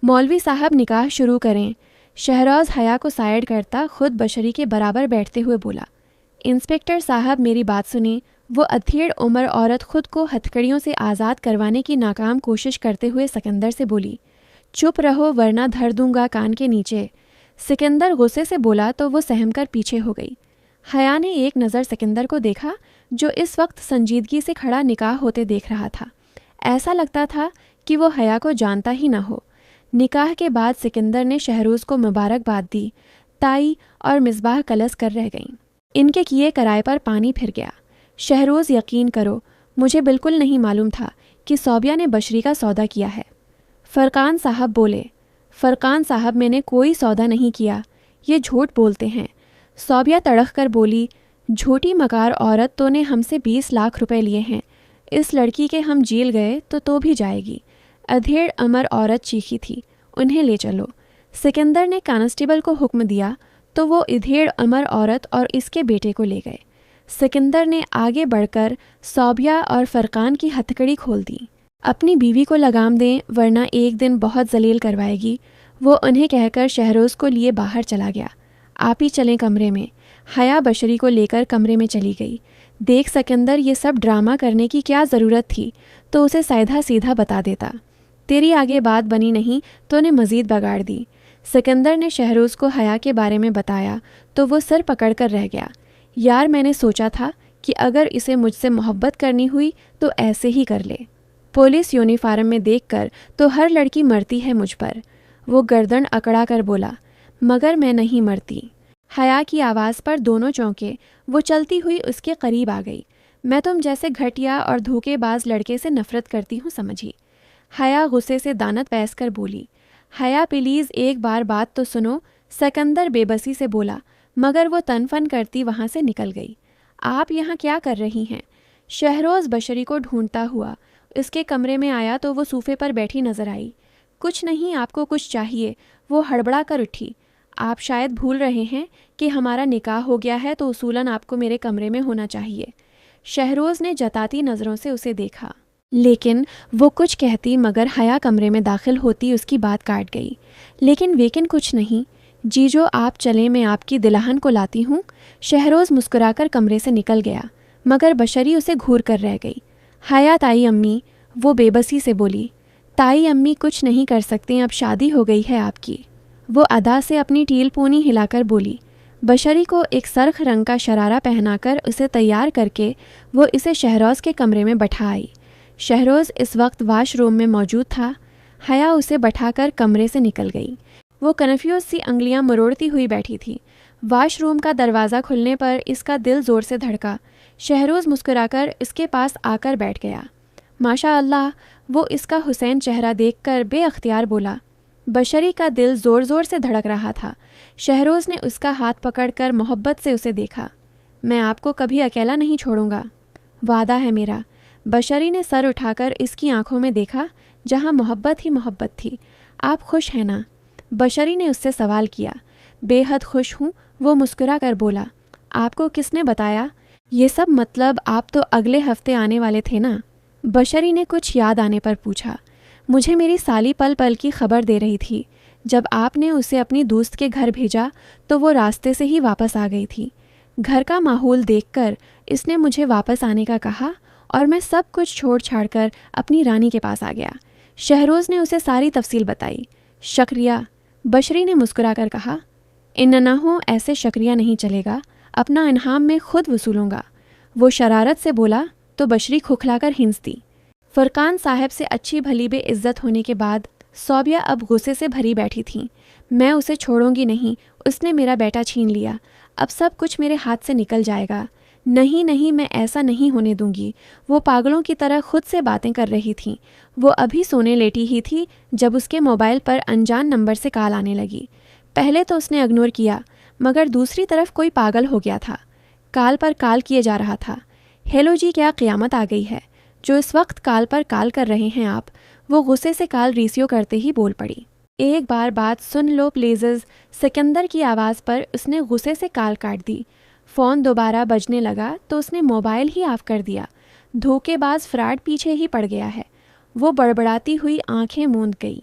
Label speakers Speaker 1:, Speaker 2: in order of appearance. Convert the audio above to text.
Speaker 1: मौलवी साहब निकाह शुरू करें। शहरोज़ हया को साइड करता खुद बशरी के बराबर बैठते हुए बोला। इंस्पेक्टर साहब मेरी बात सुनिए। वो अधेड़ उम्र औरत खुद को हथकड़ियों से आज़ाद करवाने की नाकाम कोशिश करते हुए सिकंदर से बोली। चुप रहो वरना धर दूंगा कान के नीचे। सिकंदर गुस्से से बोला तो वो सहम कर पीछे हो गई। हया ने एक नज़र सिकंदर को देखा जो इस वक्त संजीदगी से खड़ा निकाह होते देख रहा था। ऐसा लगता था कि वो हया को जानता ही न हो। निकाह के बाद सिकंदर ने शहरोज़ को मुबारकबाद दी। ताई और मिसबाह कलस कर रह गईं। इनके किए कराए पर पानी फिर गया। शहरोज़ यकीन करो मुझे बिल्कुल नहीं मालूम था कि सौबिया ने बशरी का सौदा किया है। फरकान साहब बोले। फरकान साहब मैंने कोई सौदा नहीं किया, ये झूठ बोलते हैं। सौबिया तड़क कर बोली, झूठी मकार औरत तो ने हमसे 20 लाख रुपए लिए हैं। इस लड़की के हम जेल गए तो भी जाएगी। अधेड़ अमर औरत चीखी थी, उन्हें ले चलो। सिकंदर ने कांस्टेबल को हुक्म दिया तो वो अधेड़ अमर औरत और इसके बेटे को ले गए। सिकंदर ने आगे बढ़कर सौबिया और फरकान की हथकड़ी खोल दी। अपनी बीवी को लगाम दें वरना एक दिन बहुत जलील करवाएगी, वो उन्हें कहकर शहरोज़ को लिए बाहर चला गया। आप ही चलें कमरे में। हया बशरी को लेकर कमरे में चली गई। देख सिकंदर ये सब ड्रामा करने की क्या ज़रूरत थी, तो उसे सीधा सीधा बता देता। तेरी आगे बात बनी नहीं तो ने मज़ीद बगाड़ दी। सिकंदर ने शहरोज़ को हया के बारे में बताया तो वो सर पकड़ कर रह गया। यार मैंने सोचा था कि अगर इसे मुझसे मोहब्बत करनी हुई तो ऐसे ही कर ले। पुलिस यूनिफॉर्म में देखकर तो हर लड़की मरती है मुझ पर। वो गर्दन अकड़ा कर बोला, मगर मैं नहीं मरती। हया की आवाज़ पर दोनों चौंके। वो चलती हुई उसके करीब आ गई। मैं तुम जैसे घटिया और धोखेबाज लड़के से नफ़रत करती हूँ समझी। हया गुस्से से दानत पैस कर बोली। हया प्लीज़ एक बार बात तो सुनो। सिकंदर बेबसी से बोला, मगर वो तनफन करती वहाँ से निकल गई। आप यहाँ क्या कर रही हैं? शहरोज़ बशरी को ढूंढता हुआ इसके कमरे में आया तो वो सोफे पर बैठी नजर आई। कुछ नहीं, आपको कुछ चाहिए? वो हड़बड़ा कर उठी। आप शायद भूल रहे हैं कि हमारा निकाह हो गया है तो उसूलन आपको मेरे कमरे में होना चाहिए। शहरोज़ ने जताती नज़रों से उसे देखा, लेकिन वो कुछ कहती मगर हया कमरे में दाखिल होती उसकी बात काट गई। लेकिन कुछ नहीं। जीजो आप चलें, मैं आपकी दिलाहन को लाती हूँ। शहरोज़ मुस्कुराकर कमरे से निकल गया मगर बशरी उसे घूर कर रह गई। हया ताई अम्मी, वो बेबसी से बोली। ताई अम्मी कुछ नहीं कर सकते, अब शादी हो गई है आपकी। वो अदा से अपनी टील पूनी हिलाकर बोली। बशरी को एक सरख रंग का शरारा पहनाकर उसे तैयार करके वो इसे शहरोज़ के कमरे में बैठा आई। शहरोज़ इस वक्त वाशरूम में मौजूद था। हया उसे बैठाकर कमरे से निकल गई। वो कन्फ्यूज सी अंगलियां मरोड़ती हुई बैठी थी। वाशरूम का दरवाज़ा खुलने पर इसका दिल ज़ोर से धड़का। शहरोज़ मुस्कुराकर इसके पास आकर बैठ गया। माशा अल्लाह, वो इसका हुसैन चेहरा देखकर बेअख्तियार बोला। बशरी का दिल ज़ोर ज़ोर से धड़क रहा था। शहरोज़ ने उसका हाथ पकड़कर मोहब्बत से उसे देखा। मैं आपको कभी अकेला नहीं छोड़ूंगा, वादा है मेरा। बशरी ने सर उठाकर इसकी आंखों में देखा जहां मोहब्बत ही मोहब्बत थी। आप खुश हैं ना? बशरी ने उससे सवाल किया। बेहद खुश हूँ, वो मुस्कुरा कर बोला। आपको किसने बताया ये सब? मतलब आप तो अगले हफ्ते आने वाले थे ना? बशरी ने कुछ याद आने पर पूछा। मुझे मेरी साली पल पल की खबर दे रही थी। जब आपने उसे अपनी दोस्त के घर भेजा तो वो रास्ते से ही वापस आ गई थी। घर का माहौल देखकर इसने मुझे वापस आने का कहा और मैं सब कुछ छोड़ छाड़ कर अपनी रानी के पास आ गया। शहरोज़ ने उसे सारी तफसील बताई। शुक्रिया, बशरी ने मुस्कुरा कर कहा। इन्ना हो, ऐसे शुक्रिया नहीं चलेगा, अपना इनाम मैं खुद वसूलूंगा। वो शरारत से बोला तो बशरी खुखलाकर हिंस दी। फरकान साहब से अच्छी भली बेइज्जत होने के बाद सौबिया अब गुस्से से भरी बैठी थी। मैं उसे छोड़ूंगी नहीं, उसने मेरा बेटा छीन लिया, अब सब कुछ मेरे हाथ से निकल जाएगा। नहीं नहीं, मैं ऐसा नहीं होने दूंगी। वो पागलों की तरह खुद से बातें कर रही थी। वो अभी सोने लेटी ही थी जब उसके मोबाइल पर अनजान नंबर से कॉल आने लगी। पहले तो उसने इग्नोर किया मगर दूसरी तरफ कोई पागल हो गया था। कॉल पर कॉल किए जा रहा था। हेलो जी, क्या क़यामत आ गई है? जो इस वक्त कॉल पर कॉल कर रहे हैं आप? वो गुस्से से कॉल रिसीव करते ही बोल पड़ी। एक बार बात सुन लो प्लीज़। सिकंदर की आवाज़ पर उसने गुस्से से कॉल काट दी। फ़ोन दोबारा बजने लगा तो उसने मोबाइल ही ऑफ कर दिया। धोखेबाज फ्रॉड पीछे ही पड़ गया है। वो बड़बड़ाती हुई आंखें मूंद गई।